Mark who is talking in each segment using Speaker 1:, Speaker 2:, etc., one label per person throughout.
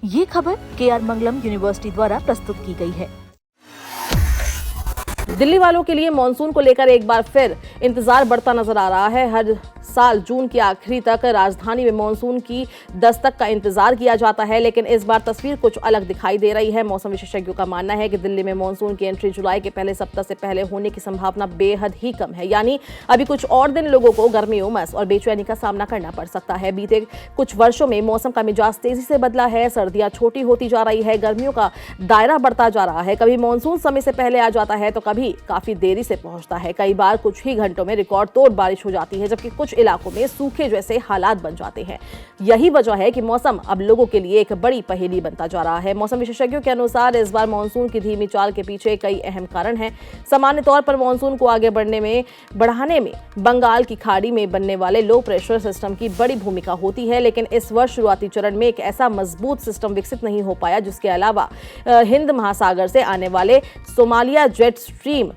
Speaker 1: ये खबर KR मंगलम university द्वारा प्रस्तुत की गई है।
Speaker 2: दिल्ली वालों के लिए मानसून को लेकर एक बार फिर इंतजार बढ़ता नजर आ रहा है। हर साल जून के आखिरी तक राजधानी में मानसून की दस्तक का इंतजार किया जाता है, लेकिन इस बार तस्वीर कुछ अलग दिखाई दे रही है। मौसम विशेषज्ञों का मानना है कि दिल्ली में मानसून की एंट्री जुलाई के पहले सप्ताह से पहले होने की संभावना बेहद ही कम है। यानी अभी कुछ और दिन लोगों को गर्मी, उमस और बेचैनी का सामना करना पड़ सकता है। बीते कुछ वर्षों में मौसम का मिजाज तेजी से बदला है। सर्दियां छोटी होती जा रही है, गर्मियों का दायरा बढ़ता जा रहा है। कभी मानसून समय से पहले आ जाता है तो कभी काफी देरी से पहुंचता है। कई बार कुछ ही घंटों में रिकॉर्ड तोड़ बारिश हो जाती है, जबकि कुछ इलाकों में सूखे जैसे हालात बन जाते हैं। यही वजह है कि मौसम अब लोगों के लिए एक बड़ी पहेली बनता जा रहा है। मौसम विशेषज्ञों के अनुसार इस बार मानसून की धीमी चाल के पीछे कई अहम कारण हैं। सामान्य तौर पर मानसून को आगे बढ़ाने में बंगाल की खाड़ी में बनने वाले लो प्रेशर सिस्टम की बड़ी भूमिका होती है, लेकिन इस वर्ष शुरुआती चरण में एक ऐसा मजबूत सिस्टम विकसित नहीं हो पाया जिसके अलावा हिंद महासागर से आने वाले सोमालिया जेट स्ट्रीम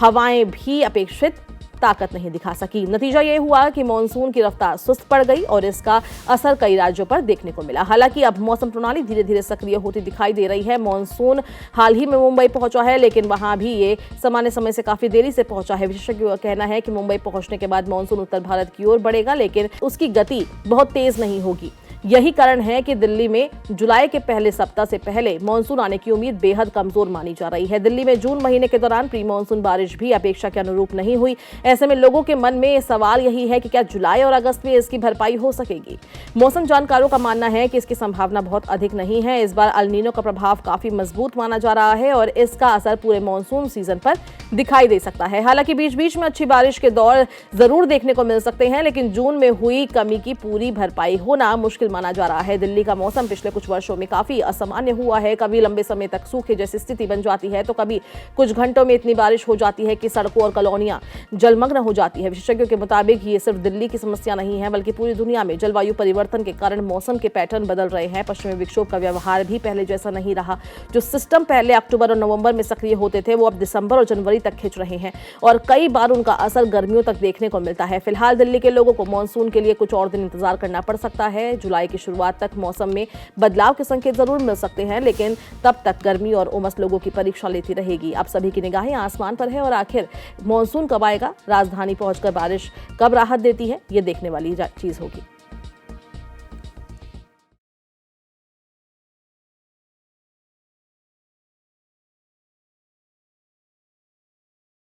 Speaker 2: हवाएं भी अपेक्षित ताकत नहीं दिखा सकी। नतीजा ये हुआ कि मानसून की रफ्तार सुस्त पड़ गई और इसका असर कई राज्यों पर देखने को मिला। हालांकि अब मौसम प्रणाली धीरे धीरे सक्रिय होती दिखाई दे रही है। मानसून हाल ही में मुंबई पहुंचा है, लेकिन वहां भी ये सामान्य समय से काफी देरी से पहुंचा है। विशेषज्ञों का कहना है कि मुंबई पहुंचने के बाद मानसून उत्तर भारत की ओर बढ़ेगा, लेकिन उसकी गति बहुत तेज नहीं होगी। यही कारण है कि दिल्ली में जुलाई के पहले सप्ताह से पहले मानसून आने की उम्मीद बेहद कमजोर मानी जा रही है। दिल्ली में जून महीने के दौरान प्री मानसून बारिश भी अपेक्षा के अनुरूप नहीं हुई। ऐसे में लोगों के मन में सवाल यही है कि क्या जुलाई और अगस्त में इसकी भरपाई हो सकेगी। मौसम जानकारों का मानना है कि इसकी संभावना बहुत अधिक नहीं है। इस बार अल नीनो का प्रभाव काफी मजबूत माना जा रहा है और इसका असर पूरे मानसून सीजन पर दिखाई दे सकता है। हालांकि बीच बीच में अच्छी बारिश के दौर जरूर देखने को मिल सकते हैं, लेकिन जून में हुई कमी की पूरी भरपाई होना मुश्किल माना जा रहा है। दिल्ली का मौसम पिछले कुछ वर्षों में काफी असामान्य हुआ है। कभी लंबे समय तक सूखे जैसी स्थिति बन जाती है, तो कभी कुछ घंटों में इतनी बारिश हो जाती है कि सड़कों और कॉलोनियां जलमग्न हो जाती है। विशेषज्ञों के मुताबिक ये सिर्फ दिल्ली की समस्या नहीं है, बल्कि पूरी दुनिया में जलवायु परिवर्तन के कारण मौसम के पैटर्न बदल रहे हैं। पश्चिमी विक्षोभ का व्यवहार भी पहले जैसा नहीं रहा। जो सिस्टम पहले अक्टूबर और नवंबर में सक्रिय होते थे, वो अब दिसंबर और जनवरी तक खिंच रहे हैं और कई बार उनका असर गर्मियों तक देखने को मिलता है। फिलहाल दिल्ली के लोगों को मानसून के लिए कुछ और दिन इंतजार करना पड़ सकता है। जुलाई की शुरुआत तक मौसम में बदलाव के संकेत जरूर मिल सकते हैं, लेकिन तब तक गर्मी और उमस लोगों की परीक्षा लेती रहेगी। अब सभी की निगाहें आसमान पर है और आखिर मानसून कब आएगा, राजधानी पहुंचकर बारिश कब राहत देती है, ये देखने वाली चीज होगी।